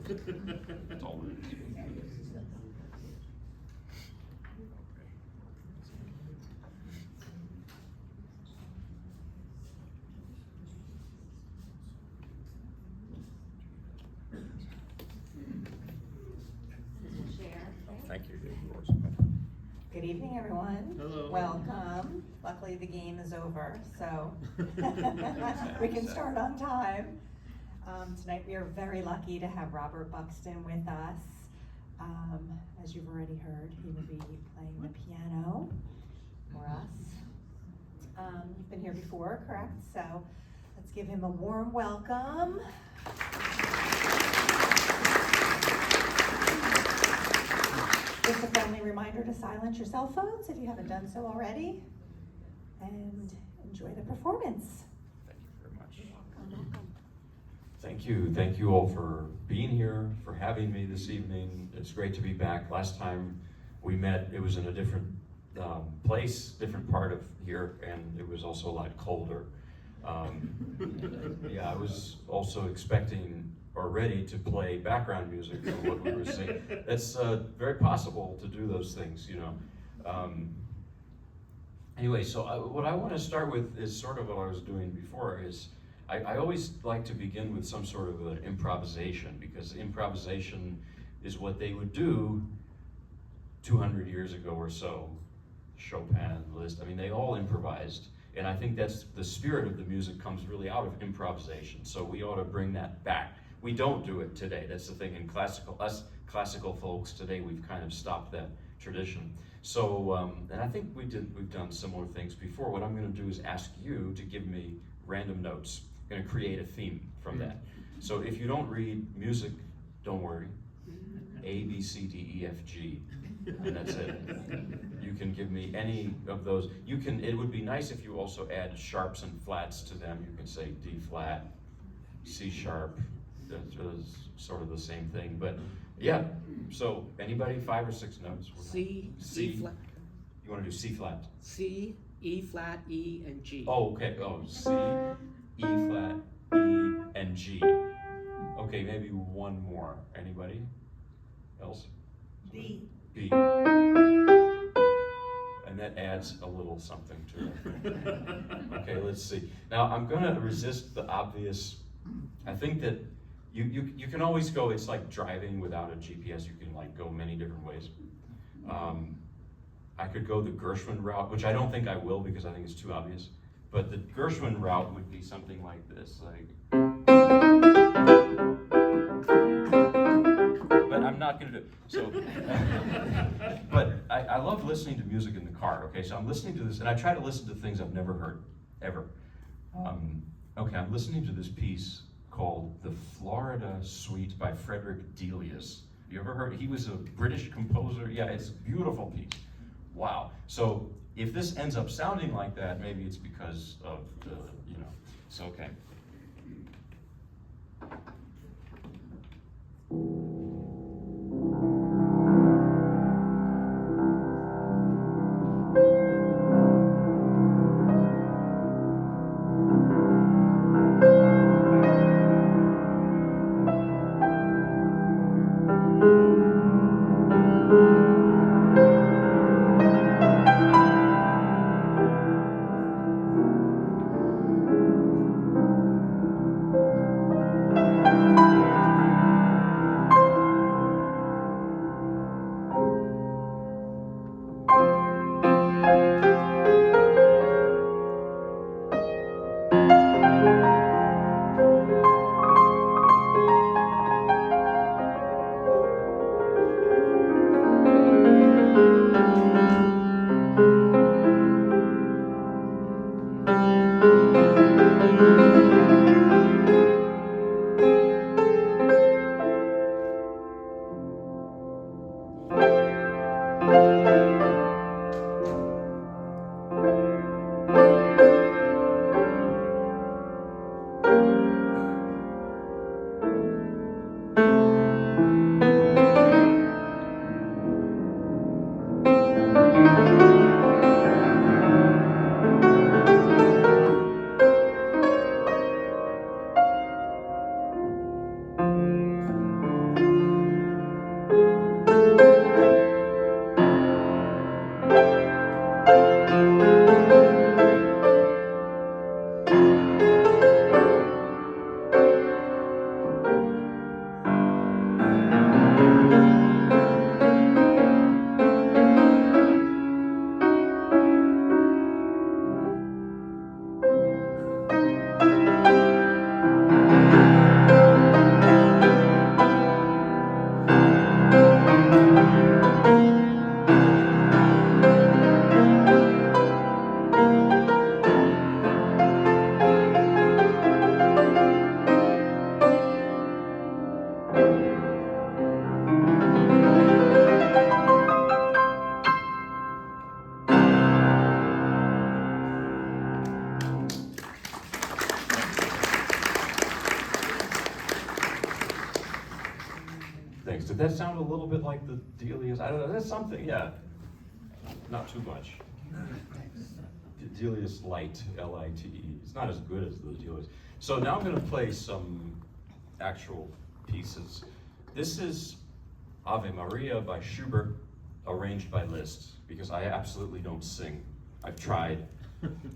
That's all it is. Thank you. Good evening, everyone. Hello. Welcome. Luckily, the game is over, so we can start on time. Tonight, we are very lucky to have Robert Buxton with us. As you've already heard, he will be playing the piano for us. You've been here before, correct? So let's give him a warm welcome. Just a friendly reminder to silence your cell phones if you haven't done so already, and enjoy the performance. Thank you very much. Welcome. Thank you all for being here, for having me this evening. It's great to be back. Last time we met, it was in a different place, different part of here, and it was also a lot colder. Yeah, I was also expecting or ready to play background music for what we were singing. It's very possible to do those things, you know. Anyway, so what I want to start with is sort of what I was doing before. Is I always like to begin with some sort of an improvisation, because improvisation is what they would do 200 years ago or so. Chopin, Liszt, I mean, they all improvised. And I think that's the spirit of the music comes really out of improvisation. So we ought to bring that back. We don't do it today. That's the thing. In us classical folks today, we've kind of stopped that tradition. So, and I think we've done similar things before. What I'm going to do is ask you to give me random notes. I'm going to create a theme from that. So if you don't read music, don't worry. A, B, C, D, E, F, G, and that's it. You can give me any of those. You can. It would be nice if you also add sharps and flats to them. You can say D flat, C sharp. That's sort of the same thing. But yeah. So anybody, 5 or 6 notes? C, C. E flat. You want to do C flat? C, E flat, E, and G. Oh, okay. Oh, C, E flat, E, and G. Okay, maybe one more. Anybody else? B. B. And that adds a little something to it. Okay, let's see. Now I'm gonna resist the obvious. I think that you can always go, it's like driving without a GPS. You can like go many different ways. I could go the Gershwin route, which I don't think I will because I think it's too obvious. But the Gershwin route would be something like this, like. But I'm not gonna do it. So, but I love listening to music in the car. Okay, so I'm listening to this, and I try to listen to things I've never heard, ever. Okay, I'm listening to this piece called "The Florida Suite" by Frederick Delius. You ever heard? He was a British composer. Yeah, it's a beautiful piece. Wow. So if this ends up sounding like that, maybe it's because of the, you know. So okay. Did that sound a little bit like the Delius? I don't know, that's something, yeah. Not too much. Delius Light, L-I-T-E. It's not as good as the Delius. So now I'm gonna play some actual pieces. This is Ave Maria by Schubert, arranged by Liszt, because I absolutely don't sing. I've tried.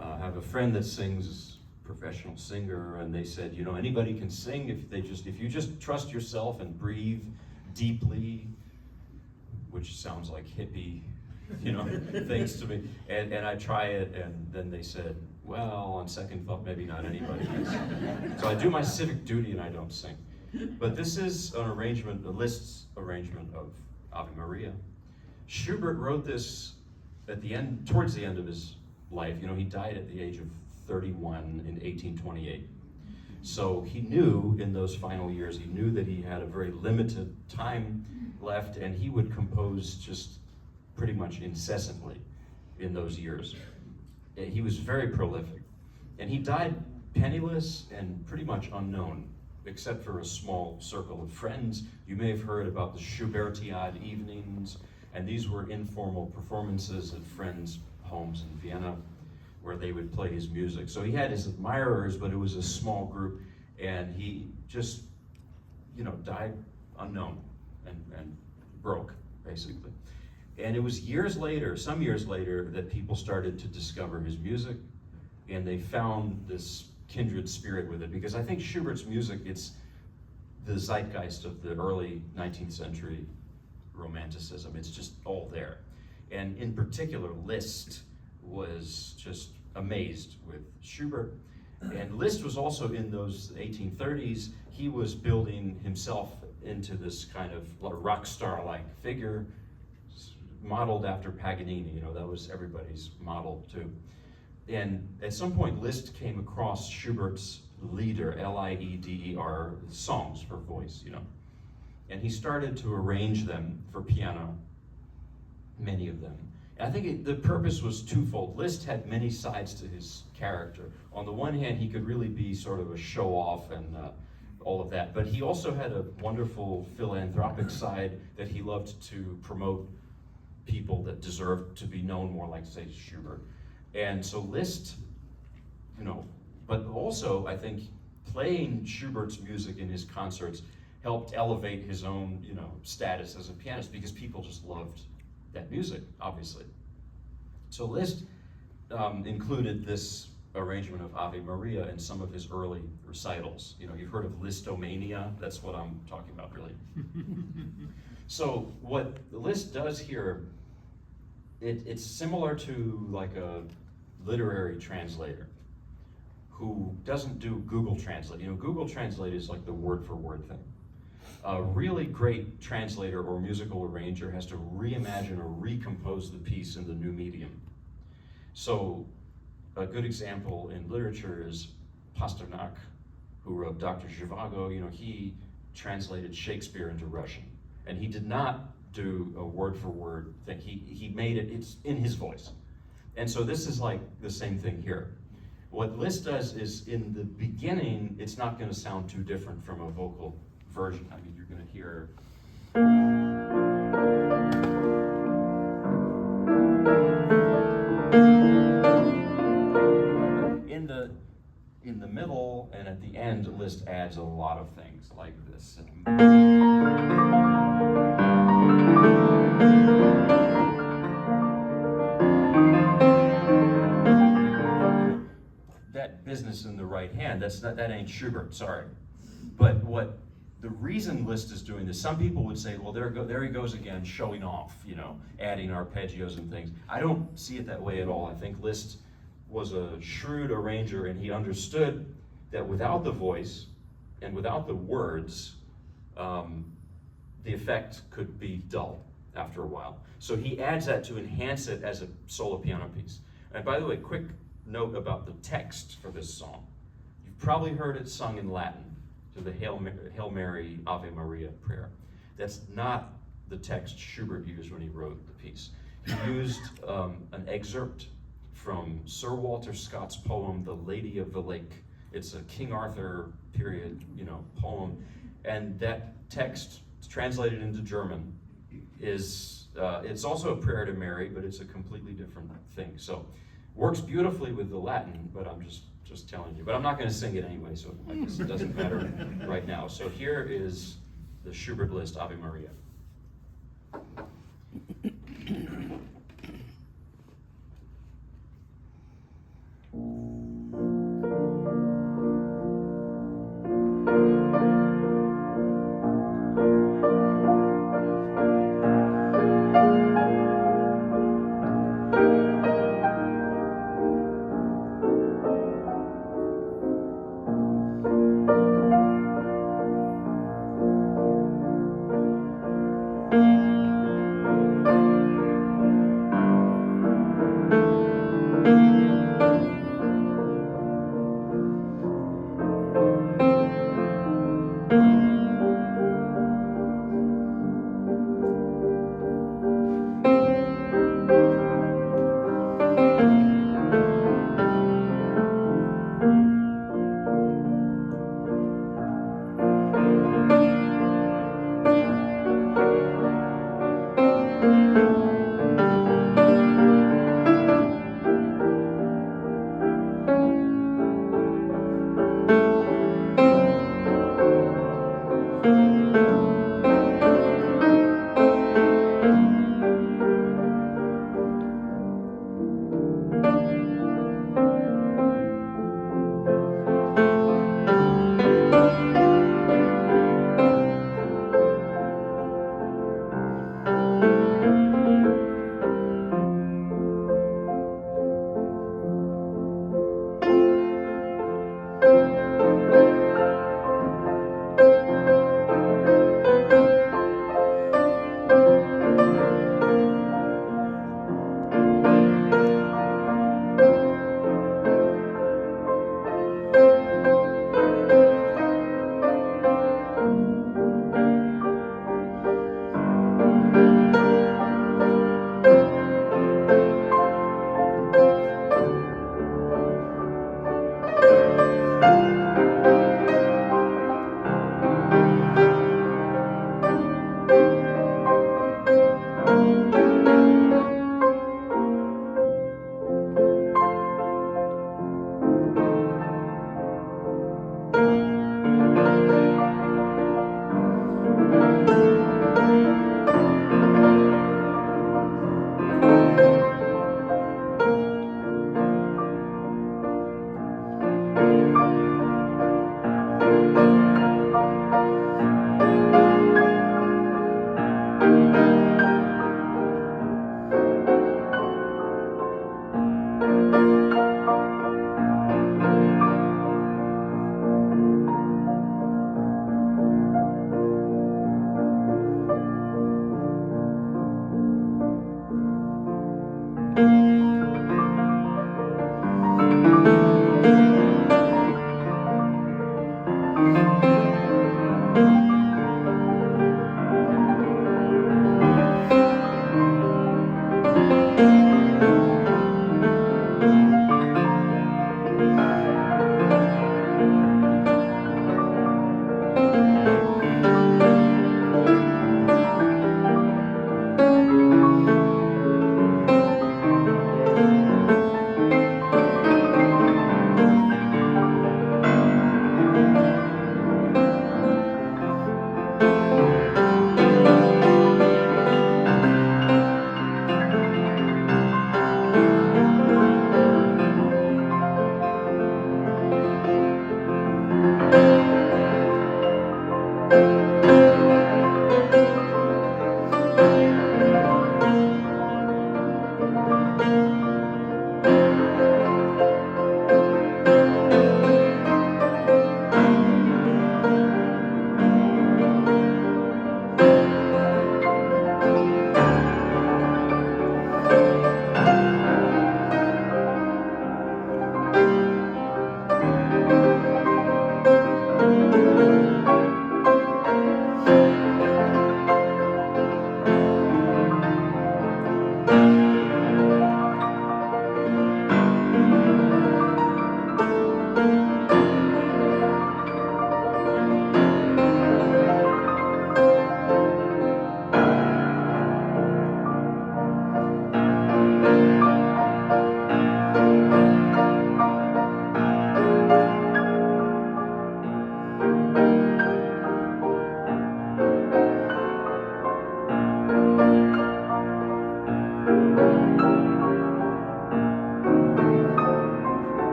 I have a friend that sings, professional singer, and they said, you know, anybody can sing if you just trust yourself and breathe deeply, which sounds like hippie, you know, things to me. And I try it, and then they said, well, on second thought, maybe not anybody can sing. So I do my civic duty and I don't sing. But this is an arrangement, a Liszt's arrangement of Ave Maria. Schubert wrote this at the end, towards the end of his life. You know, he died at the age of 31 in 1828. So he knew in those final years, he knew that he had a very limited time left, and he would compose just pretty much incessantly in those years. He was very prolific. And he died penniless and pretty much unknown, except for a small circle of friends. You may have heard about the Schubertiad evenings, and these were informal performances at friends' homes in Vienna where they would play his music. So he had his admirers, but it was a small group, and he just, you know, died unknown and broke, basically. And it was years later, some years later, that people started to discover his music, and they found this kindred spirit with it, because I think Schubert's music, it's the zeitgeist of the early 19th century Romanticism. It's just all there. And in particular, Liszt was just amazed with Schubert. And Liszt was also in those 1830s, he was building himself into this kind of rock star-like figure, modeled after Paganini. You know, that was everybody's model too. And at some point, Liszt came across Schubert's Lieder, L-I-E-D-E-R, songs for voice, you know. And he started to arrange them for piano, many of them. And I think the purpose was twofold. Liszt had many sides to his character. On the one hand, he could really be sort of a show-off and all of that, but he also had a wonderful philanthropic side that he loved to promote people that deserved to be known more, like, say, Schubert. And so Liszt, you know, but also I think playing Schubert's music in his concerts helped elevate his own, you know, status as a pianist, because people just loved that music, obviously. So Liszt included this arrangement of Ave Maria in some of his early recitals. You know, you've heard of Listomania, that's what I'm talking about, really. So what Liszt does here, it's similar to like a literary translator who doesn't do Google Translate. You know, Google Translate is like the word-for-word thing. A really great translator or musical arranger has to reimagine or recompose the piece in the new medium. So a good example in literature is Pasternak, who wrote Dr. Zhivago. You know, he translated Shakespeare into Russian, and he did not do a word-for-word thing. He made it, it's in his voice. And so this is like the same thing here. What Liszt does is, in the beginning, it's not going to sound too different from a vocal version. I mean, you're going to hear. In the middle and at the end, Liszt adds a lot of things like this. That business in the right hand, that ain't Schubert, sorry. But the reason Liszt is doing this, some people would say, well, there he goes again, showing off, you know, adding arpeggios and things. I don't see it that way at all. I think Liszt was a shrewd arranger, and he understood that without the voice and without the words, the effect could be dull after a while. So he adds that to enhance it as a solo piano piece. And by the way, quick note about the text for this song. You've probably heard it sung in Latin to the Hail Mary, Ave Maria prayer. That's not the text Schubert used when he wrote the piece. He used an excerpt from Sir Walter Scott's poem, The Lady of the Lake. It's a King Arthur period, you know, poem. And that text it's translated into German, is it's also a prayer to Mary, but it's a completely different thing. So works beautifully with the Latin, but I'm just telling you. But I'm not going to sing it anyway, so I guess it doesn't matter right now. So here is the Schubert list, Ave Maria.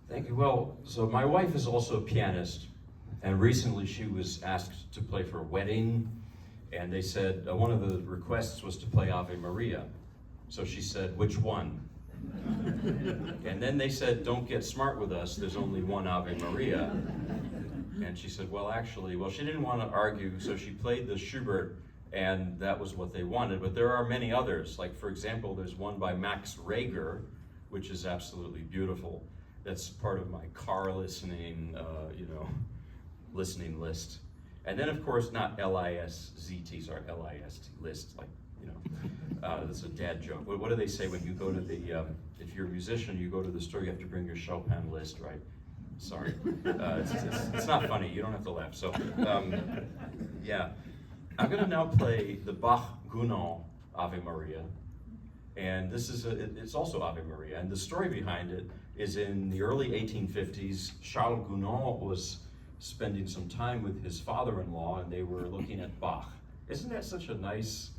Thank you. Well, so my wife is also a pianist, and recently she was asked to play for a wedding, and they said one of the requests was to play Ave Maria. So she said, which one? And then they said, don't get smart with us, there's only one Ave Maria. And she said, well, actually, she didn't want to argue, so she played the Schubert, and that was what they wanted. But there are many others. Like, for example, there's one by Max Reger, which is absolutely beautiful. That's part of my car listening, listening list. And then, of course, not L-I-S-Z-T, sorry, L-I-S-T, list, like, that's a dad joke. What do they say when you go to the, if you're a musician, you go to the store, you have to bring your Chopin list, right? Sorry. It's not funny, you don't have to laugh. So, yeah. I'm gonna now play the Bach-Gounod Ave Maria. And this is, it's also Ave Maria. And the story behind it is in the early 1850s, Charles Gounod was spending some time with his father-in-law, and they were looking at Bach. Isn't that such a nice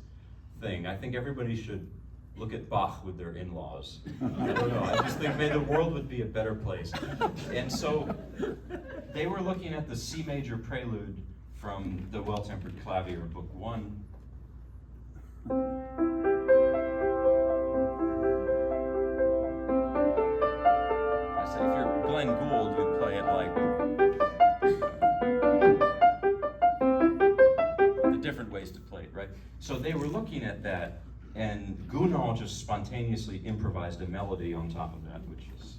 thing? I think everybody should look at Bach with their in-laws. I don't know, I just think maybe the world would be a better place. And so they were looking at the C major prelude from the Well-Tempered Clavier, Book 1. I said, if you're Glenn Gould, you'd play it like the different ways to play it, right? So they were looking at that, and Gounod just spontaneously improvised a melody on top of that, which is...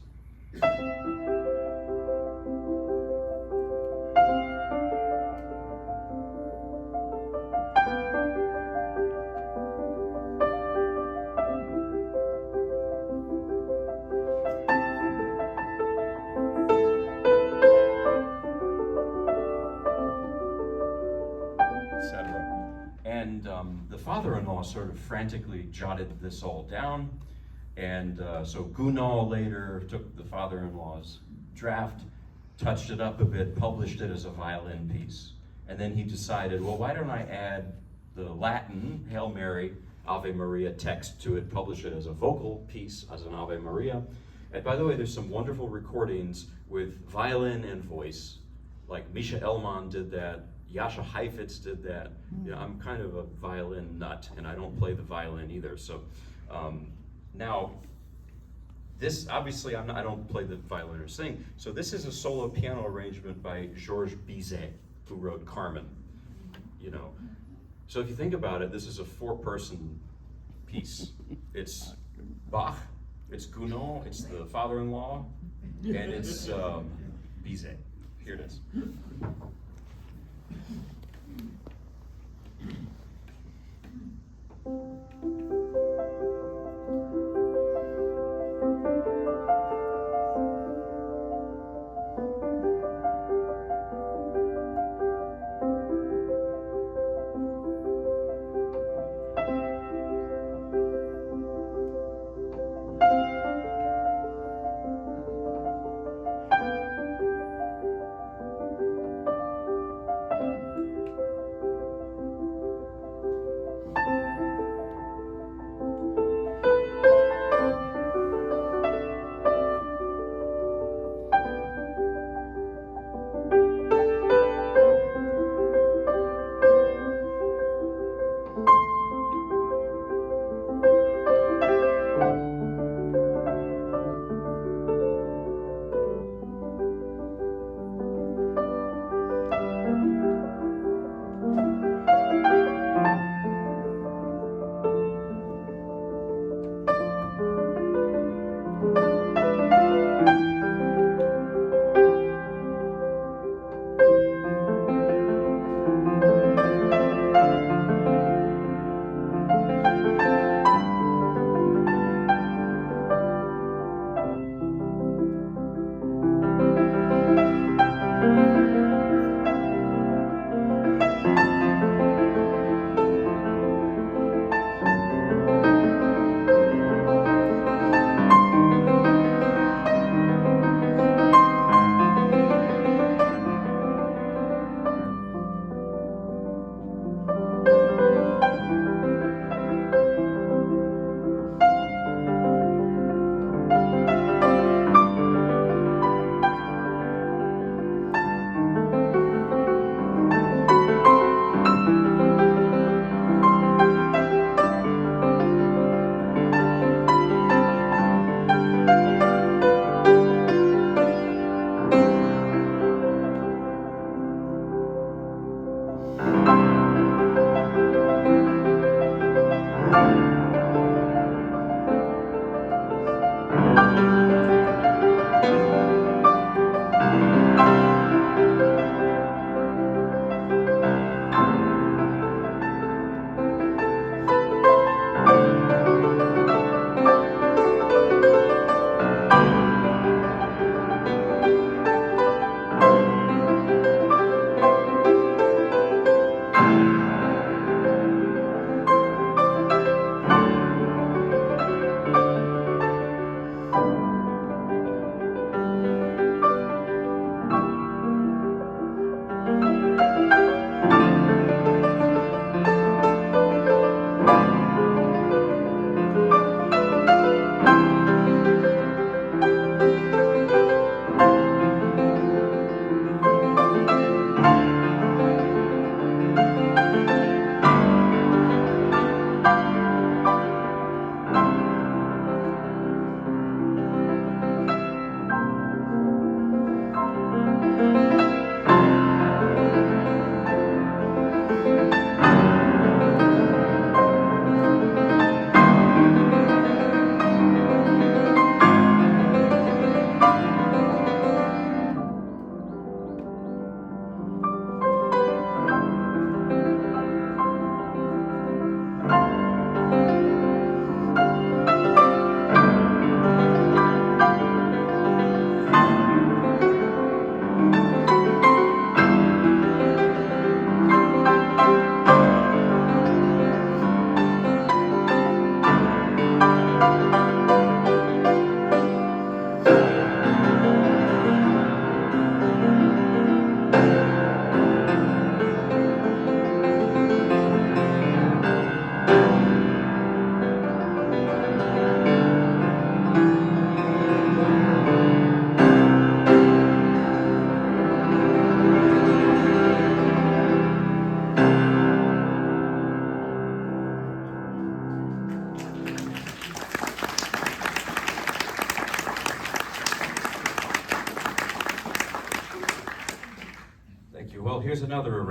etc. And the father-in-law sort of frantically jotted this all down, and so Gounod later took the father-in-law's draft, touched it up a bit, published it as a violin piece, and then he decided, well, why don't I add the Latin Hail Mary, Ave Maria text to it, publish it as a vocal piece, as an Ave Maria. And by the way, there's some wonderful recordings with violin and voice, like Misha Elman did that, Jascha Heifetz did that. You know, I'm kind of a violin nut, and I don't play the violin either. So now, this obviously I don't play the violin or sing. So this is a solo piano arrangement by Georges Bizet, who wrote Carmen. You know, so if you think about it, this is a 4-person piece. It's Bach, it's Gounod, it's the father-in-law, and it's Bizet. Here it is.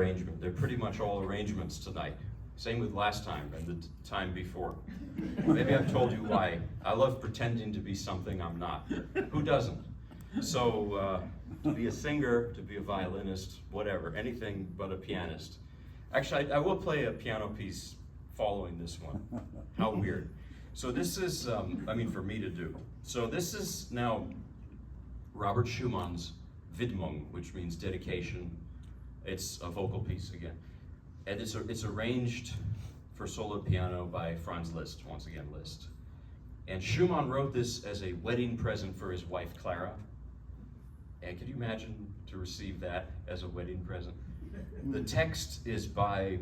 arrangement. They're pretty much all arrangements tonight. Same with last time and the time before. Maybe I've told you why. I love pretending to be something I'm not. Who doesn't? So to be a singer, to be a violinist, whatever, anything but a pianist. Actually, I will play a piano piece following this one. How weird. So this is, for me to do. So this is now Robert Schumann's Widmung, which means dedication. It's a vocal piece again. And it's arranged for solo piano by Franz Liszt, once again Liszt. And Schumann wrote this as a wedding present for his wife Clara. And can you imagine to receive that as a wedding present? The text is by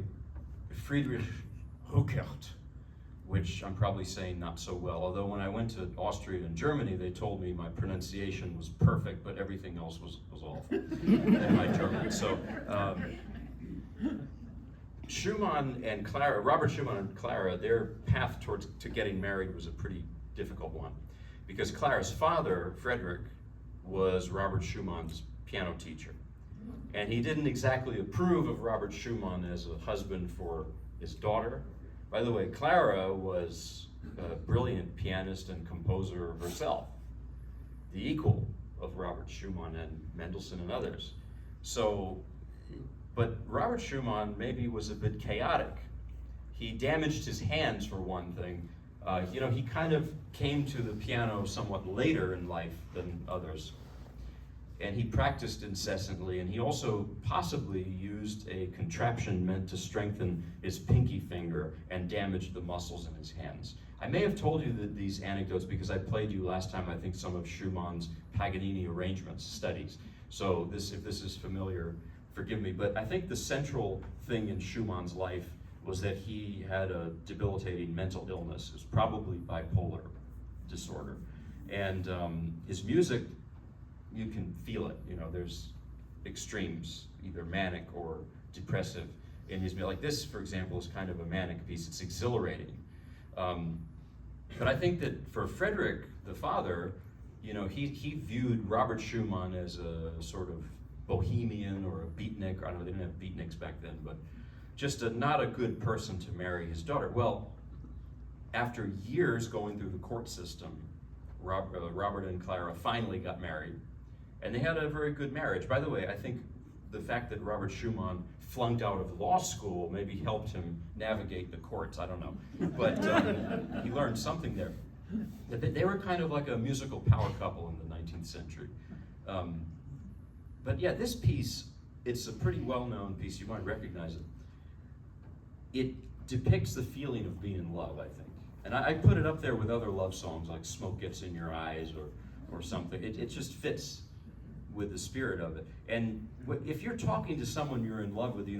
Friedrich Huckert, which I'm probably saying not so well, although when I went to Austria and Germany, they told me my pronunciation was perfect, but everything else was awful in my German. So Schumann and Clara, Robert Schumann and Clara, their path to getting married was a pretty difficult one, because Clara's father, Frederick, was Robert Schumann's piano teacher. And he didn't exactly approve of Robert Schumann as a husband for his daughter. By the way, Clara was a brilliant pianist and composer herself, the equal of Robert Schumann and Mendelssohn and others. So, but Robert Schumann maybe was a bit chaotic. He damaged his hands for one thing. He kind of came to the piano somewhat later in life than others. And he practiced incessantly, and he also possibly used a contraption meant to strengthen his pinky finger and damaged the muscles in his hands. I may have told you these anecdotes because I played you last time, I think, some of Schumann's Paganini arrangements studies. So if this is familiar, forgive me, but I think the central thing in Schumann's life was that he had a debilitating mental illness. It was probably bipolar disorder. And his music, you can feel it. There's extremes, either manic or depressive in his music. Like this, for example, is kind of a manic piece. It's exhilarating. But I think that for Frederick, the father, he viewed Robert Schumann as a sort of bohemian or a beatnik. I don't know, they didn't have beatniks back then, but just not a good person to marry his daughter. Well, after years going through the court system, Robert and Clara finally got married, and they had a very good marriage. By the way, I think the fact that Robert Schumann flunked out of law school maybe helped him navigate the courts, I don't know. But he learned something there. They were kind of like a musical power couple in the 19th century. But yeah, this piece, it's a pretty well-known piece, you might recognize it. It depicts the feeling of being in love, I think. And I put it up there with other love songs like Smoke Gets in Your Eyes or something. It just fits with the spirit of it. And if you're talking to someone you're in love with, you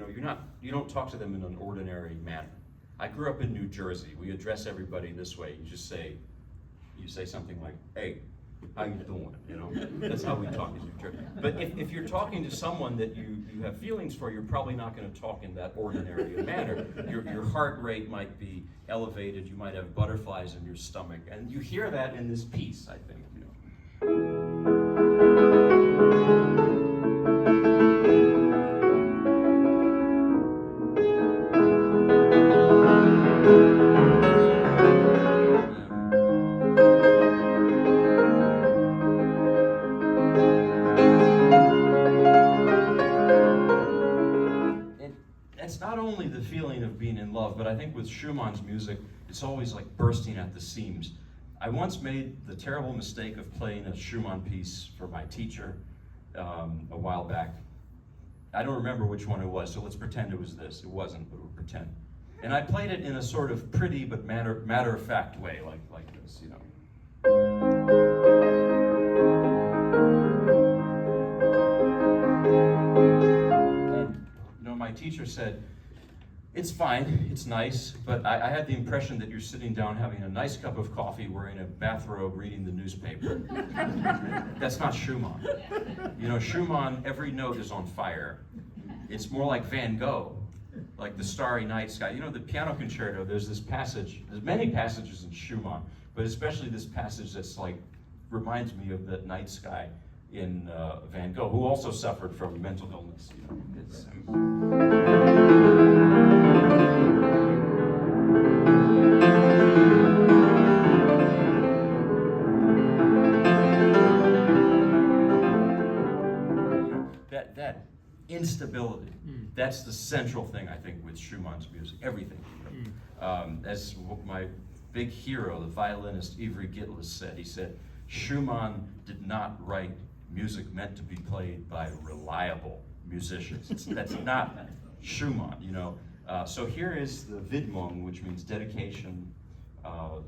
don't talk to them in an ordinary manner. I grew up in New Jersey. We address everybody this way. You say something like, "Hey, how you doing?" That's how we talk in New Jersey. But if you're talking to someone that you have feelings for, you're probably not going to talk in that ordinary manner. Your heart rate might be elevated. You might have butterflies in your stomach, and you hear that in this piece, I think. It's not only the feeling of being in love, but I think with Schumann's music, it's always like bursting at the seams. I once made the terrible mistake of playing a Schumann piece for my teacher a while back. I don't remember which one it was, so let's pretend it was this. It wasn't, but we'll pretend. And I played it in a sort of pretty but matter-of-fact way, like this, And my teacher said, "It's fine, it's nice, but I had the impression that you're sitting down having a nice cup of coffee, wearing a bathrobe, reading the newspaper." That's not Schumann. Schumann, every note is on fire. It's more like Van Gogh, like the starry night sky. The piano concerto, there's this passage, there's many passages in Schumann, but especially this passage that's reminds me of that night sky. in Van Gogh, who also suffered from mental illness. You know, it's, that instability, that's the central thing, I think, with Schumann's music, everything. As my big hero, the violinist Ivry Gitlis said, he said, Schumann did not write music meant to be played by reliable musicians. That's not Schumann, you know. So here is the Widmung, which means dedication,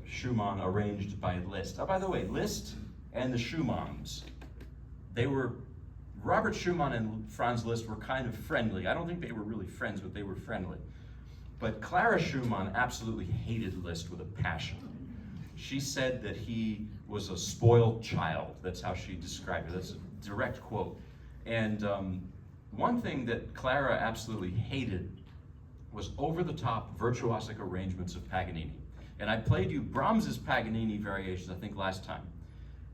Schumann arranged by Liszt. Oh, by the way, Liszt and the Schumanns, Robert Schumann and Franz Liszt were kind of friendly. I don't think they were really friends, but they were friendly. But Clara Schumann absolutely hated Liszt with a passion. She said that he was a spoiled child. That's how she described it. That's a direct quote. And one thing that Clara absolutely hated was over-the-top virtuosic arrangements of Paganini. And I played you Brahms's Paganini variations, I think, last time.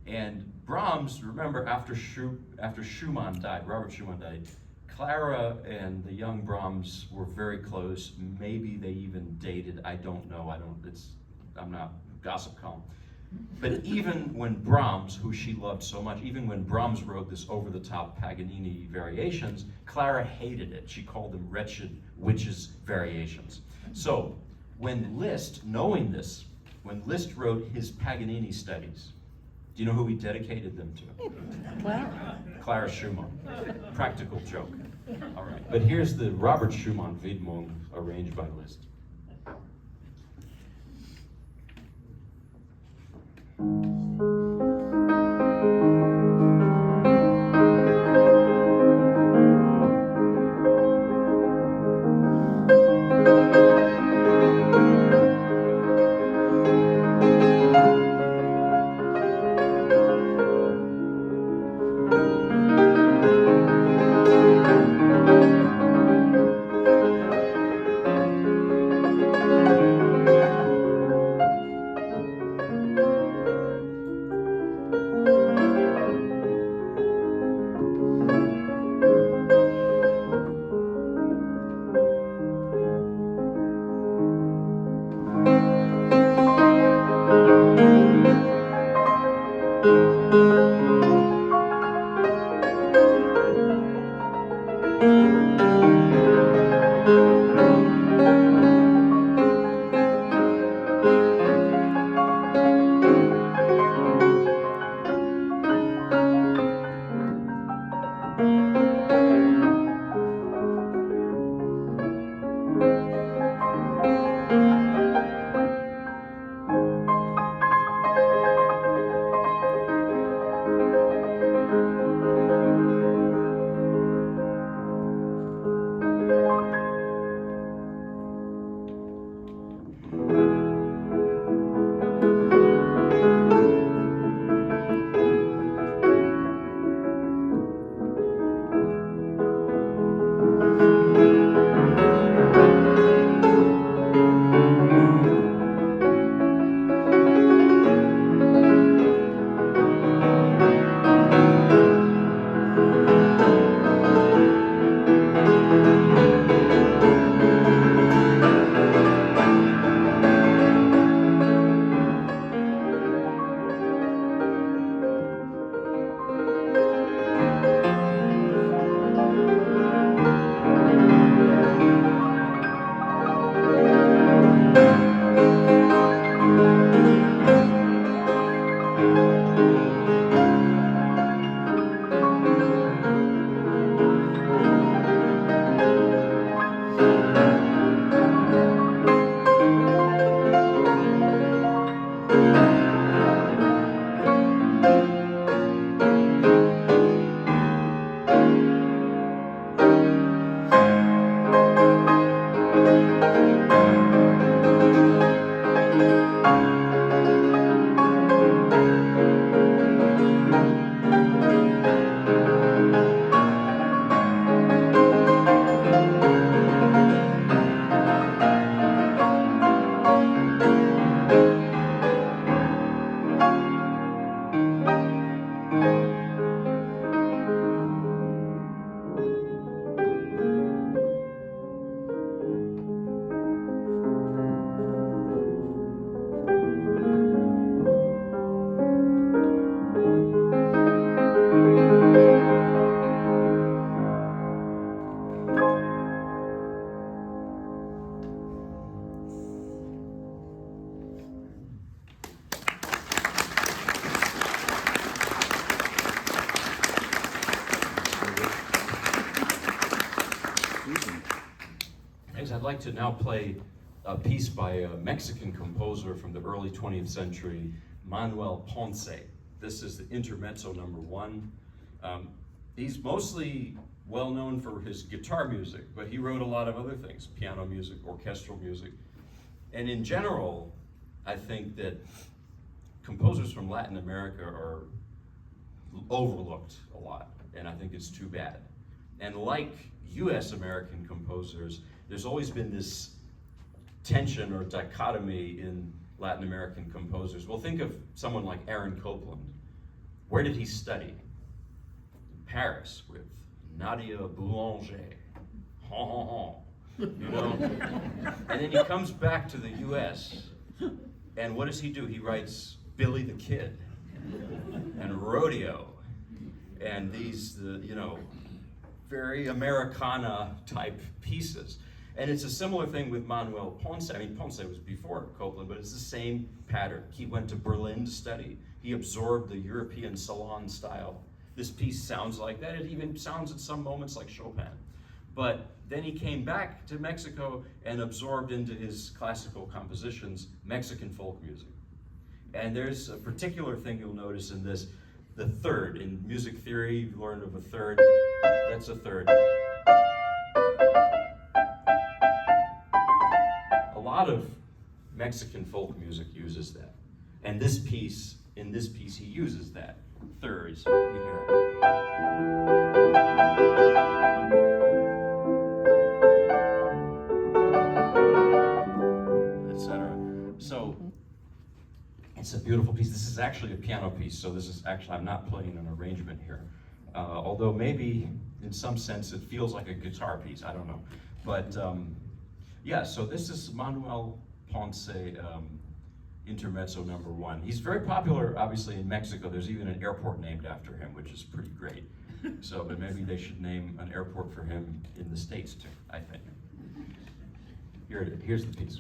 And Brahms, remember, after Schumann died, Robert Schumann died, Clara and the young Brahms were very close. Maybe they even dated. I don't know. I'm not gossip column. But even when Brahms, who she loved so much, even when Brahms wrote this over-the-top Paganini variations, Clara hated it. She called them wretched witches variations. So when Liszt, knowing this, when Liszt wrote his Paganini studies, do you know who he dedicated them to? Clara. Clara Schumann. Practical joke. All right. But here's the Robert Schumann Widmung arranged by Liszt. things, I'd like to now play a piece by a Mexican composer from the early 20th century, Manuel Ponce. This is the Intermezzo number 1. He's mostly well known for his guitar music, but he wrote a lot of other things, piano music, orchestral music. And in general, I think that composers from Latin America are overlooked a lot, and I think it's too bad. And like US American composers, there's always been this tension or dichotomy in Latin American composers. Well, think of someone like Aaron Copland. Where did he study? In Paris with Nadia Boulanger. Ha ha ha. You know? And then he comes back to the US, and what does he do? He writes Billy the Kid and Rodeo and these, very Americana type pieces. And it's a similar thing with Manuel Ponce. I mean, Ponce was before Copland, but it's the same pattern. He went to Berlin to study. He absorbed the European salon style. This piece sounds like that. It even sounds at some moments like Chopin. But then he came back to Mexico and absorbed into his classical compositions Mexican folk music. And there's a particular thing you'll notice in this, the third. In music theory, you've learned of a third. That's a third. A lot of Mexican folk music uses that. And this piece, in this piece, he uses that. Thirds, you hear it. Etc. So, it's a beautiful piece. This is actually a piano piece, so this is actually, I'm not playing an arrangement here. Although maybe, in some sense, it feels like a guitar piece, I don't know. But, yeah, so this is Manuel Ponce, Intermezzo number 1. He's very popular, obviously, in Mexico. There's even an airport named after him, which is pretty great. So, but maybe they should name an airport for him in the States too, I think. Here's the piece.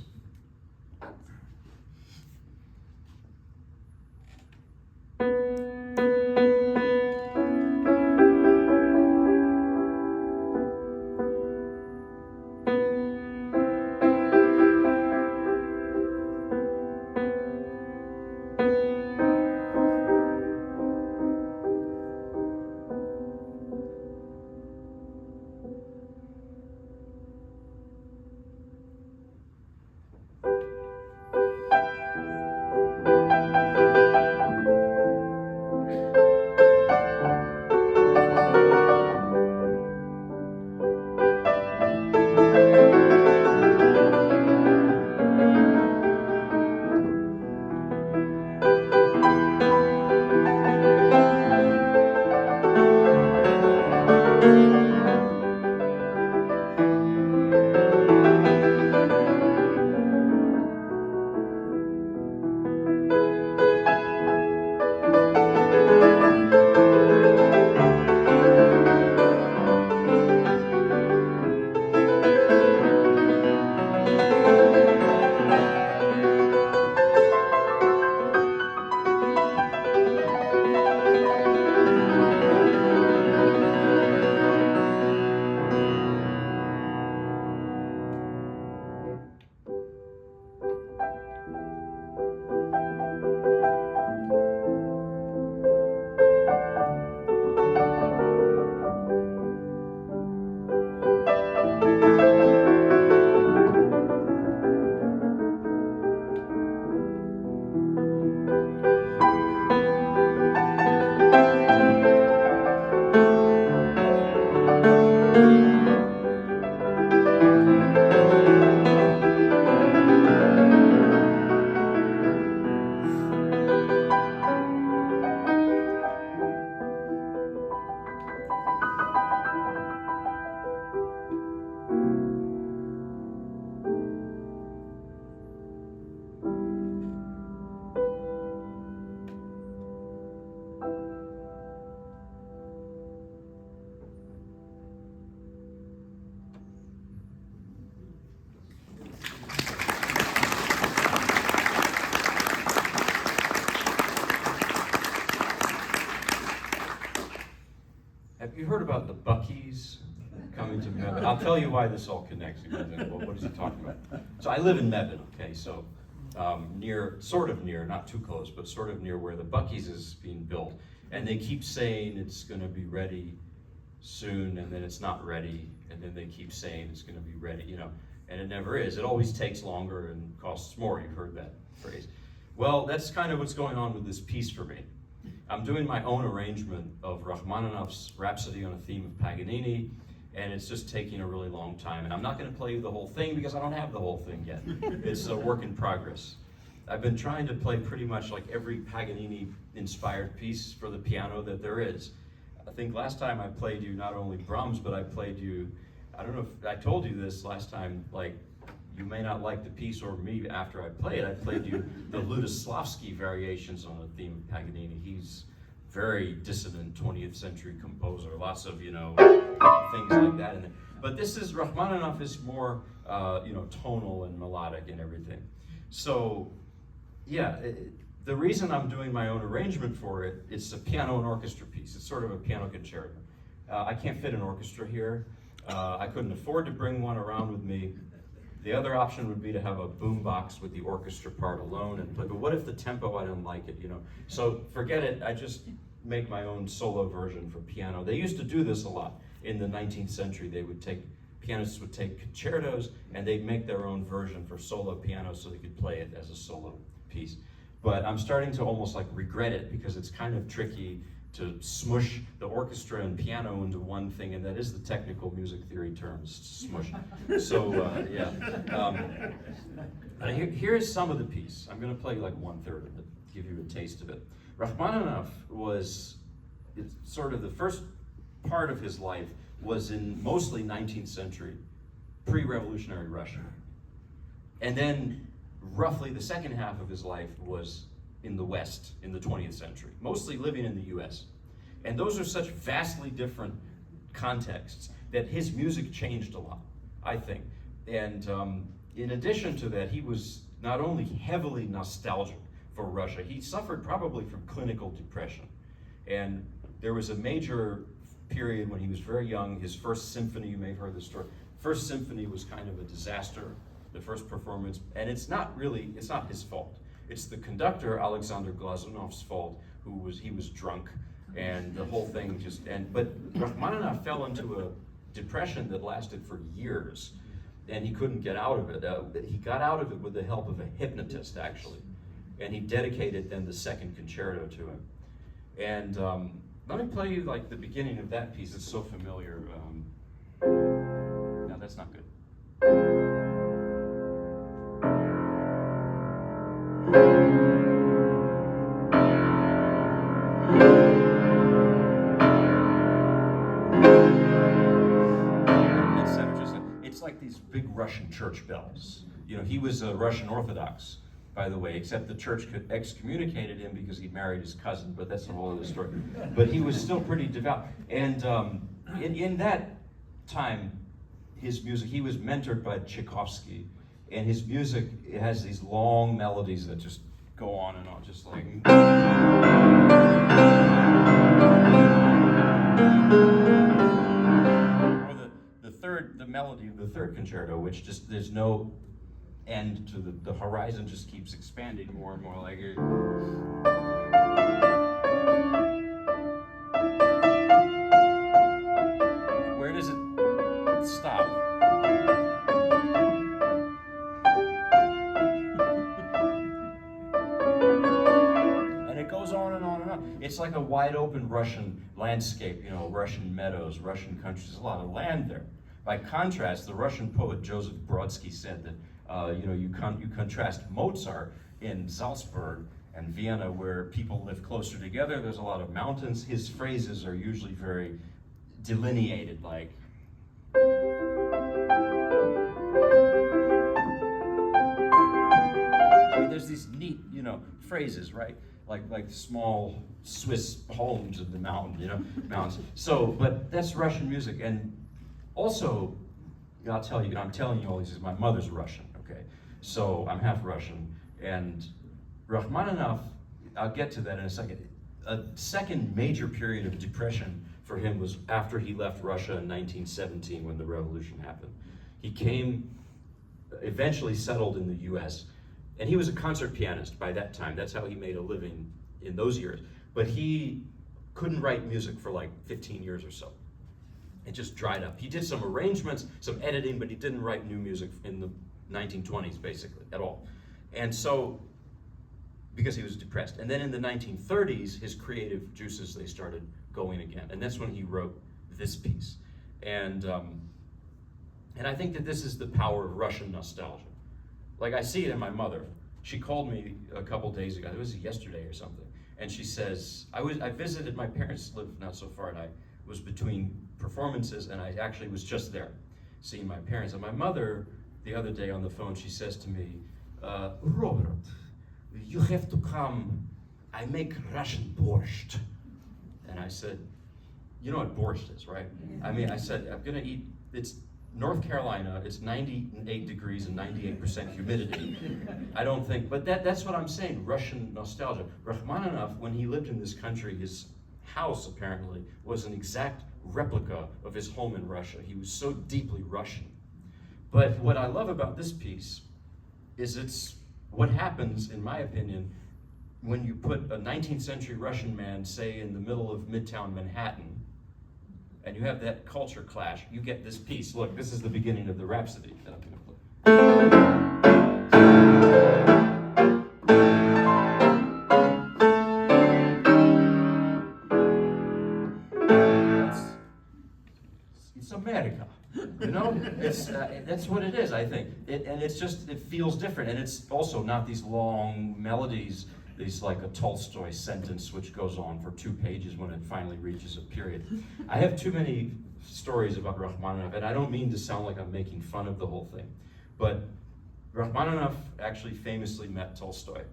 Have you heard about the Buckies coming to Memphis? I'll tell you why this all connects. You guys think, well, what is he talking about? So I live in Mebane, okay, so sort of near, not too close, but sort of near where the Buc-ee's is being built. And they keep saying it's gonna be ready soon, and then it's not ready, and then they keep saying it's gonna be ready, you know, and it never is. It always takes longer and costs more. You've heard that phrase. Well, that's kind of what's going on with this piece for me. I'm doing my own arrangement of Rachmaninoff's Rhapsody on a Theme of Paganini, and it's just taking a really long time. And I'm not going to play you the whole thing because I don't have the whole thing yet. It's a work in progress. I've been trying to play pretty much like every Paganini-inspired piece for the piano that there is. I think last time I played you not only Brahms, but I played you, I don't know if I told you this last time, like, you may not like the piece or me after I played. I played you the Lutoslawski variations on the theme of Paganini. He's very dissonant 20th century composer, lots of, you know, things like that in there. But this is, Rachmaninoff is more, you know, tonal and melodic and everything. So, yeah, the reason I'm doing my own arrangement for it, it's a piano and orchestra piece. It's sort of a piano concerto. I can't fit an orchestra here. I couldn't afford to bring one around with me. The other option would be to have a boombox with the orchestra part alone and play, but what if the tempo, I don't like it, you know? So forget it, I just make my own solo version for piano. They used to do this a lot. In the 19th century, pianists would take concertos and they'd make their own version for solo piano so they could play it as a solo piece. But I'm starting to almost like regret it because it's kind of tricky to smush the orchestra and piano into one thing, and that is the technical music theory term, smush. So, yeah. Here's some of the piece. I'm gonna play like 1/3 of it, give you a taste of it. Rachmaninoff it's sort of the first part of his life was in mostly 19th century, pre-revolutionary Russia. And then roughly the second half of his life was in the West, in the 20th century, mostly living in the US. And those are such vastly different contexts that his music changed a lot, I think. And in addition to that, he was not only heavily nostalgic for Russia, he suffered probably from clinical depression. And there was a major period when he was very young, his first symphony, you may have heard the story, first symphony was kind of a disaster, the first performance, and it's not his fault. It's the conductor, Alexander Glazunov's fault, he was drunk, and the whole thing but Rachmaninoff fell into a depression that lasted for years, and he couldn't get out of it. He got out of it with the help of a hypnotist, actually, and he dedicated then the second concerto to him. And let me play you like the beginning of that piece, it's so familiar. No, that's not good. It's like these big Russian church bells. You know, he was a Russian Orthodox, by the way, except the church excommunicated him because he married his cousin, but that's a whole other story. But he was still pretty devout. And in that time, his music, he was mentored by Tchaikovsky, and his music, it has these long melodies that just go on and on, just like... Or the melody of the third concerto, which just, there's no end to the horizon, just keeps expanding more and more like it. Where does it stop? And it goes on and on and on. It's like a wide open Russian landscape, you know, Russian meadows, Russian countries, there's a lot of land there. By contrast, the Russian poet Joseph Brodsky said that you know, you contrast Mozart in Salzburg and Vienna, where people live closer together, there's a lot of mountains. His phrases are usually very delineated, like... I mean, there's these neat, you know, phrases, right? Like small Swiss homes in the mountain, you know, mountains. So, but that's Russian music, and also, I'll tell you, I'm telling you all these, my mother's Russian, okay? So I'm half Russian, and Rachmaninoff, I'll get to that in a second. A second major period of depression for him was after he left Russia in 1917 when the revolution happened. He came, eventually settled in the US, and he was a concert pianist by that time. That's how he made a living in those years. But he couldn't write music for like 15 years or so. It just dried up. He did some arrangements, some editing, but he didn't write new music in the 1920s, basically, at all. And so, because he was depressed. And then in the 1930s, his creative juices, they started going again. And that's when he wrote this piece. And I think that this is the power of Russian nostalgia. Like, I see it in my mother. She called me a couple days ago, it was yesterday or something, and she says, I visited, my parents live not so far, and I was between performances, and I actually was just there, seeing my parents. And my mother, the other day on the phone, she says to me, Robert, you have to come, I make Russian borscht. And I said, you know what borscht is, right? I mean, I said, I'm gonna eat, it's North Carolina, it's 98 degrees and 98% humidity. I don't think, but that's what I'm saying, Russian nostalgia. Rachmaninoff, when he lived in this country, his house apparently was an exact replica of his home in Russia. He was so deeply Russian. But what I love about this piece is it's what happens, in my opinion, when you put a 19th century Russian man, say, in the middle of Midtown Manhattan, and you have that culture clash, you get this piece. Look, this is the beginning of the Rhapsody that I'm gonna play. It's America, you know? It's, that's what it is, I think. And it's just, it feels different. And it's also not these long melodies, these like a Tolstoy sentence which goes on for 2 pages when it finally reaches a period. I have too many stories about Rachmaninoff, and I don't mean to sound like I'm making fun of the whole thing, but Rachmaninoff actually famously met Tolstoy.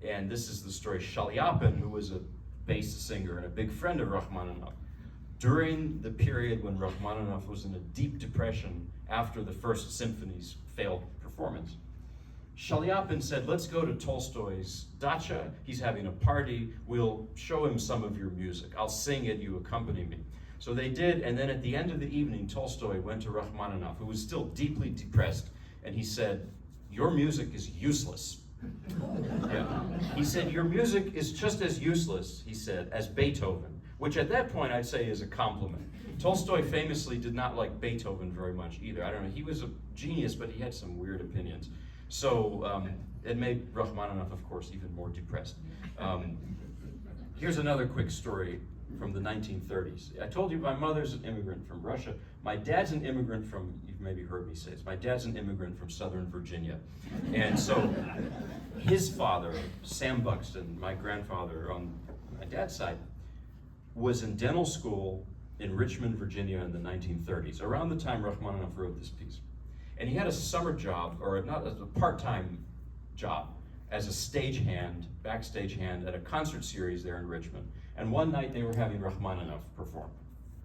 And this is the story. Shaliapin, who was a bass singer and a big friend of Rachmaninoff, during the period when Rachmaninoff was in a deep depression after the first symphony's failed performance, Shaliapin said, let's go to Tolstoy's dacha. He's having a party. We'll show him some of your music. I'll sing it, you accompany me. So they did, and then at the end of the evening, Tolstoy went to Rachmaninoff, who was still deeply depressed, and he said, your music is useless. Yeah. He said, your music is just as useless, he said, as Beethoven, which at that point I'd say is a compliment. Tolstoy famously did not like Beethoven very much either. I don't know, he was a genius, but he had some weird opinions. So it made Rachmaninoff, of course, even more depressed. Here's another quick story from the 1930s. I told you my mother's an immigrant from Russia. My dad's an immigrant from, you've maybe heard me say this, my dad's an immigrant from Southern Virginia. And so his father, Sam Buxton, my grandfather on my dad's side, was in dental school in Richmond, Virginia in the 1930s, around the time Rachmaninoff wrote this piece. And he had a summer job, or not, a part-time job, as a stagehand, backstage hand at a concert series there in Richmond. And one night they were having Rachmaninoff perform.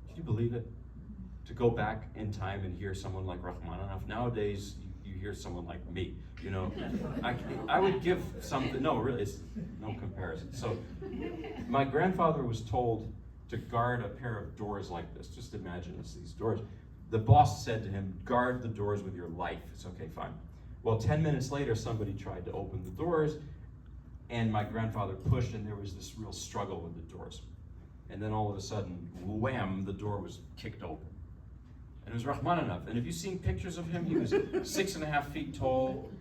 Can you believe it? To go back in time and hear someone like Rachmaninoff. Nowadays, you hear someone like me, you know. I would give something, no, really, it's no comparison. So my grandfather was told to guard a pair of doors like this. Just imagine it's these doors. The boss said to him, guard the doors with your life. It's okay, fine. Well, 10 minutes later, somebody tried to open the doors, and my grandfather pushed, and there was this real struggle with the doors. And then all of a sudden, wham, the door was kicked open. And it was Rachmaninoff. And if you've seen pictures of him, he was 6.5 feet tall,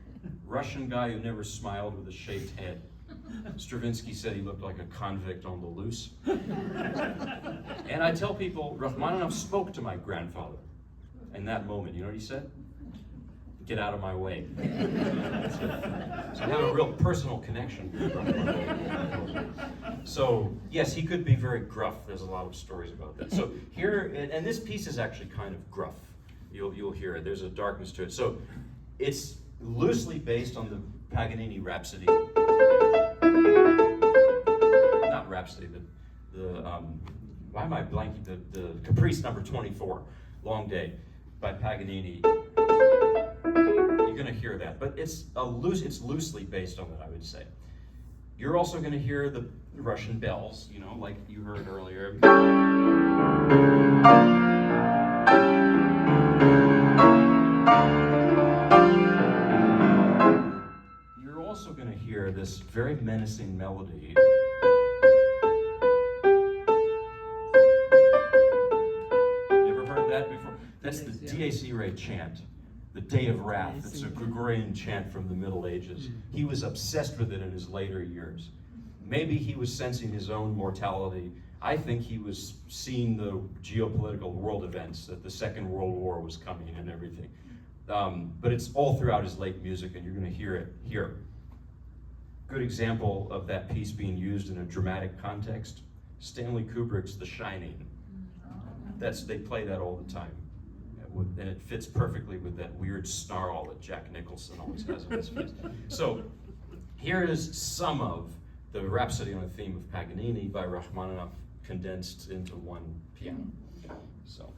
Russian guy who never smiled with a shaved head. Stravinsky said he looked like a convict on the loose. And I tell people, Rachmaninoff spoke to my grandfather in that moment. You know what he said? Get out of my way. So I have a real personal connection with Rachmaninoff. So yes, he could be very gruff. There's a lot of stories about that. So here, and this piece is actually kind of gruff. You'll hear it. There's a darkness to it. So it's loosely based on the Paganini Rhapsody. Not Rhapsody, but the why am I blanking? The Caprice number 24, Long Day, by Paganini. You're gonna hear that, but it's loosely based on it, I would say. You're also going to hear the Russian bells, you know, like you heard earlier. You're also going to hear this very menacing melody. Never heard that before? That's the D.A.C. Ray chant, the Day of Wrath. It's a Gregorian chant from the Middle Ages. He was obsessed with it in his later years. Maybe he was sensing his own mortality. I think he was seeing the geopolitical world events, that the Second World War was coming and everything. But it's all throughout his late music, and you're going to hear it here. Good example of that piece being used in a dramatic context, Stanley Kubrick's The Shining. They play that all the time. And it fits perfectly with that weird snarl that Jack Nicholson always has on his face. So here is some of the Rhapsody on a Theme of Paganini by Rachmaninoff condensed into one piano. So.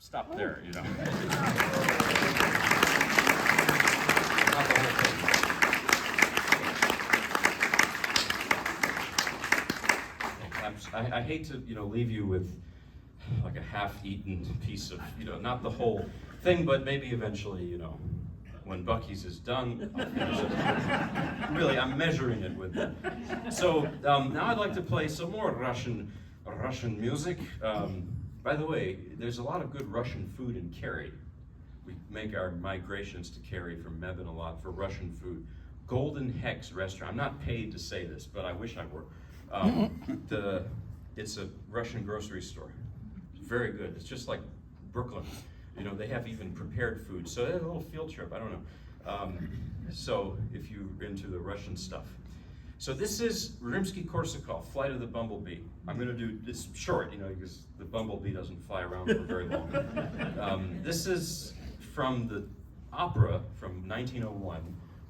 Stop there, you know. Not the whole thing. I hate to, leave you with like a half-eaten piece of, not the whole thing, but maybe eventually, when Bucky's is done, I'll finish it. Really, I'm measuring it with them. So now I'd like to play some more Russian music. By the way, there's a lot of good Russian food in Cary. We make our migrations to Cary from Mebane a lot for Russian food. Golden Hex Restaurant. I'm not paid to say this, but I wish I were. It's a Russian grocery store. It's very good. It's just like Brooklyn. They have even prepared food. So they have a little field trip. I don't know. So if you're into the Russian stuff. So this is Rimsky-Korsakov, Flight of the Bumblebee. I'm going to do this short, because the bumblebee doesn't fly around for very long. This is from the opera from 1901,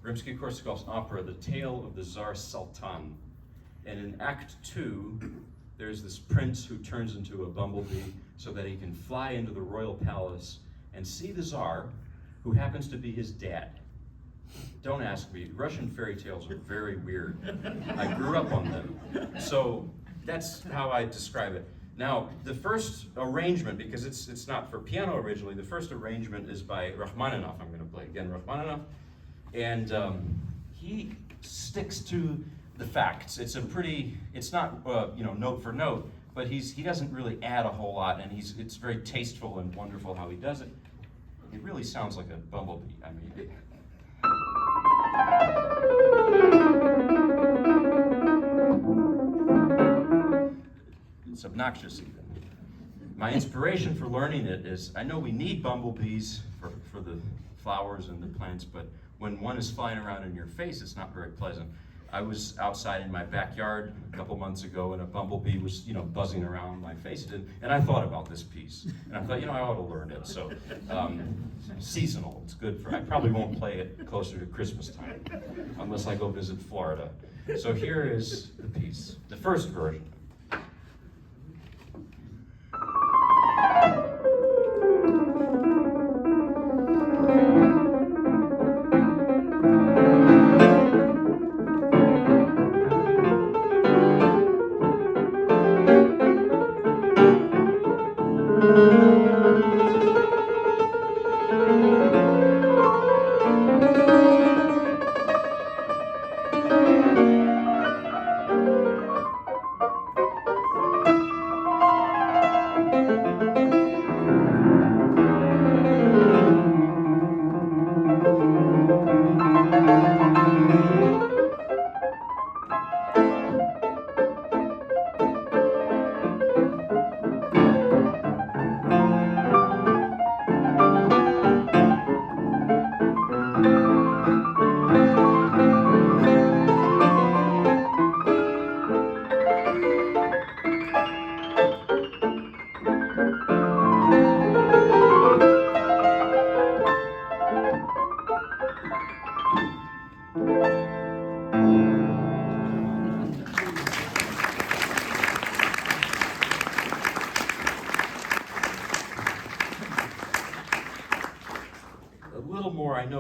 Rimsky-Korsakov's opera, The Tale of the Tsar Sultan. And in Act 2, there's this prince who turns into a bumblebee so that he can fly into the royal palace and see the Tsar, who happens to be his dad. Don't ask me. Russian fairy tales are very weird. I grew up on them. So that's how I describe it. Now, the first arrangement, because it's not for piano originally, the first arrangement is by Rachmaninoff. I'm going to play again Rachmaninoff. And he sticks to the facts. It's not note for note, but he doesn't really add a whole lot, and it's very tasteful and wonderful how he does it. It really sounds like a bumblebee. I mean, it's obnoxious even. My inspiration for learning it is, I know we need bumblebees for the flowers and the plants, but when one is flying around in your face, it's not very pleasant. I was outside in my backyard a couple months ago, and a bumblebee was, buzzing around my face, and I thought about this piece, and I thought, I ought to learn it. So, seasonal. It's good for. I probably won't play it closer to Christmas time, unless I go visit Florida. So here is the piece, the first version.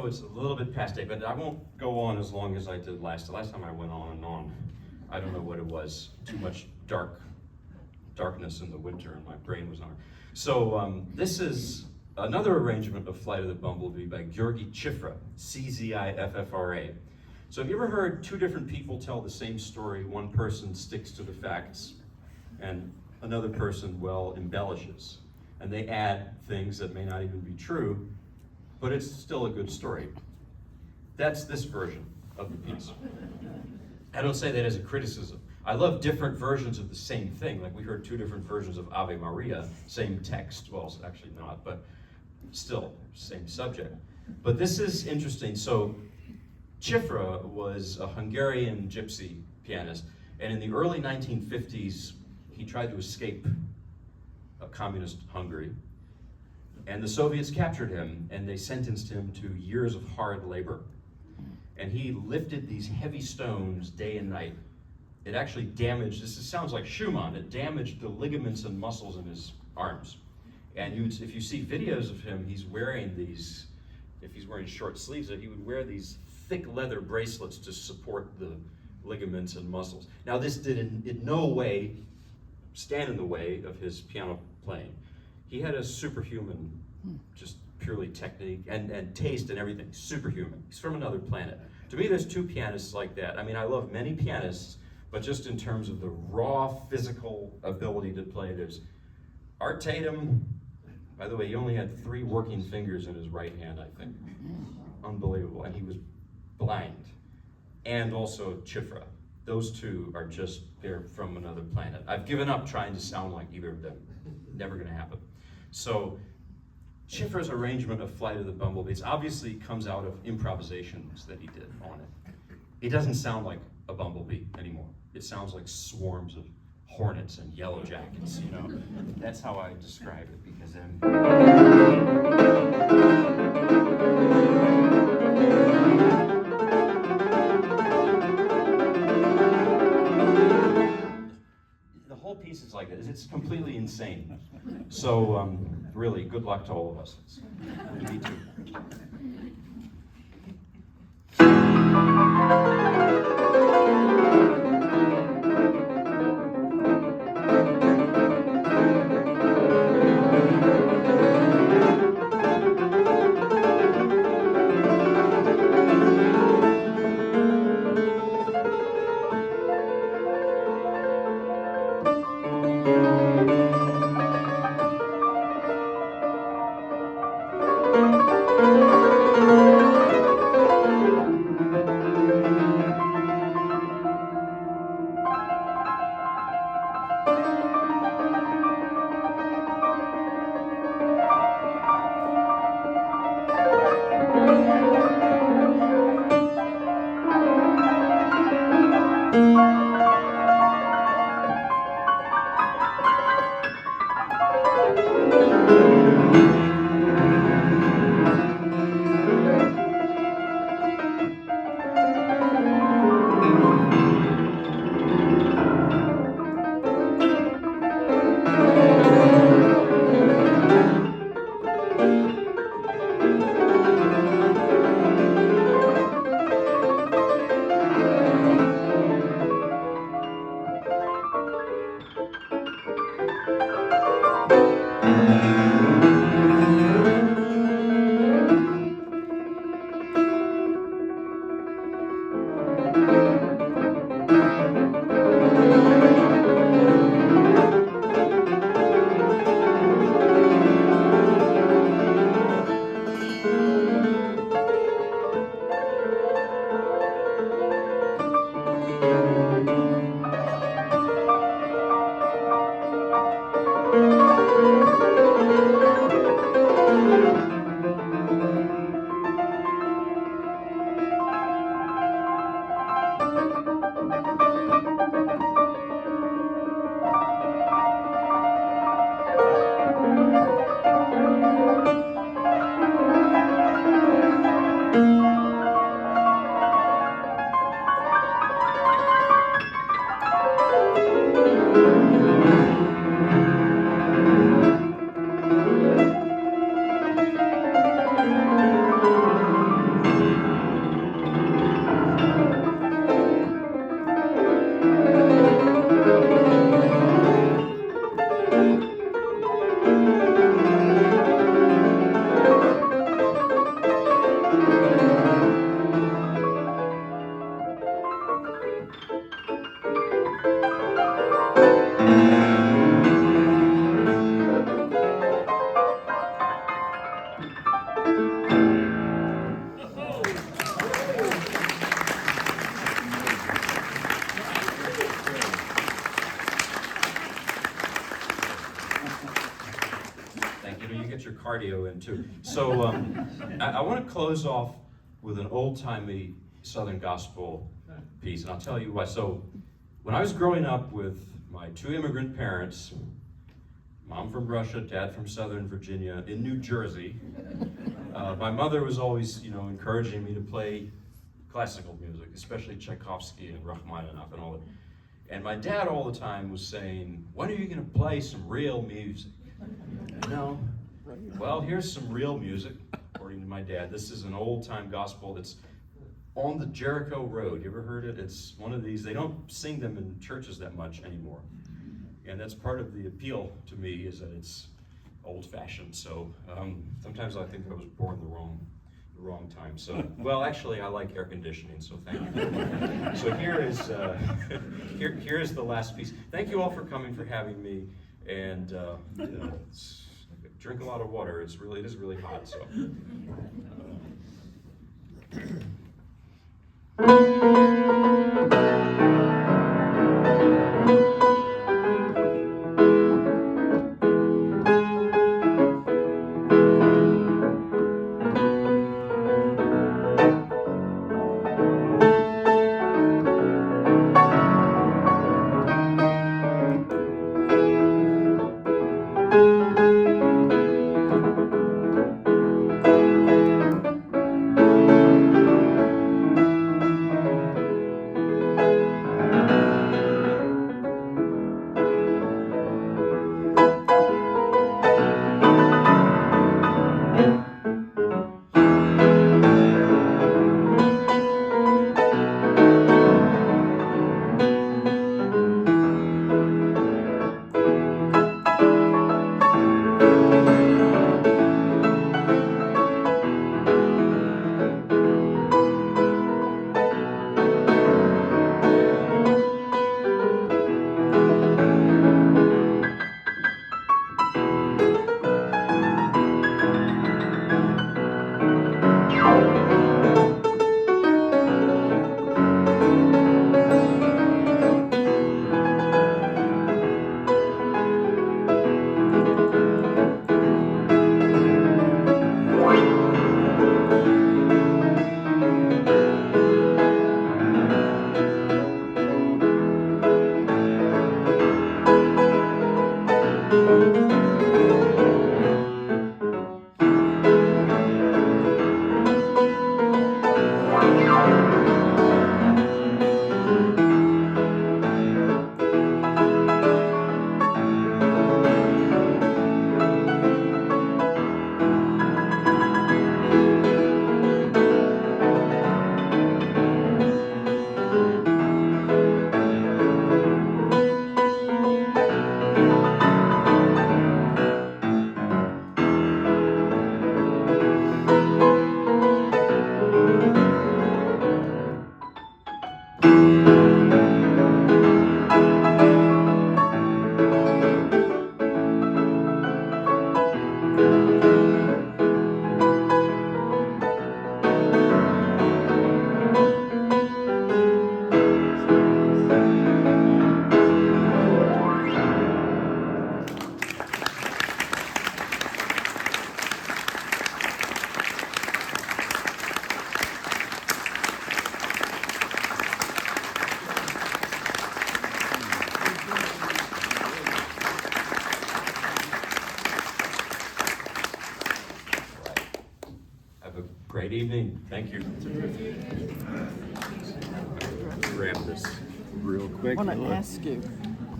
it's a little bit past date, but I won't go on as long as I did last. The last time I went on and on, I don't know what it was. Too much darkness in the winter, and my brain was on. So this is another arrangement of Flight of the Bumblebee by Georgi Cziffra, C-Z-I-F-F-R-A. So have you ever heard two different people tell the same story? One person sticks to the facts, and another person, well, embellishes. And they add things that may not even be true, but it's still a good story. That's this version of the piece. I don't say that as a criticism. I love different versions of the same thing. Like we heard two different versions of Ave Maria, same text. Well, it's actually not, but still, same subject. But this is interesting. So Cziffra was a Hungarian gypsy pianist, and in the early 1950s, he tried to escape a communist Hungary, and the Soviets captured him, and they sentenced him to years of hard labor. And he lifted these heavy stones day and night. It actually damaged, sounds like Schumann, it damaged the ligaments and muscles in his arms. And if you see videos of him, he's wearing these, if he's wearing short sleeves, he would wear these thick leather bracelets to support the ligaments and muscles. Now this did in no way stand in the way of his piano playing. He had a superhuman, just purely technique and taste and everything, superhuman. He's from another planet. To me, there's two pianists like that. I mean, I love many pianists, but just in terms of the raw physical ability to play, there's Art Tatum. By the way, he only had 3 working fingers in his right hand, I think. Unbelievable, and he was blind. And also Cziffra. Those two are just, they're from another planet. I've given up trying to sound like either of them. Never gonna happen. So, Cziffra's arrangement of Flight of the Bumblebee obviously comes out of improvisations that he did on it. It doesn't sound like a bumblebee anymore. It sounds like swarms of hornets and yellow jackets, you know. That's how I describe it, because the whole piece is like this. It's completely insane. So really, good luck to all of us. Me too. cardio in too. So I want to close off with an old-timey Southern gospel piece, and I'll tell you why. So when I was growing up with my two immigrant parents, mom from Russia, dad from Southern Virginia, in New Jersey, my mother was always, encouraging me to play classical music, especially Tchaikovsky and Rachmaninoff and all that. And my dad all the time was saying, when are you going to play some real music? Well, here's some real music, according to my dad. This is an old-time gospel that's on the Jericho Road. You ever heard it? It's one of these, they don't sing them in churches that much anymore. And that's part of the appeal to me, is that it's old-fashioned. So sometimes I think I was born the wrong time. So, well, actually, I like air conditioning, so thank you. So here is the last piece. Thank you all for coming, for having me, and drink a lot of water. It is really hot. So. Great evening. Thank you. Grab this real quick. I want to ask you,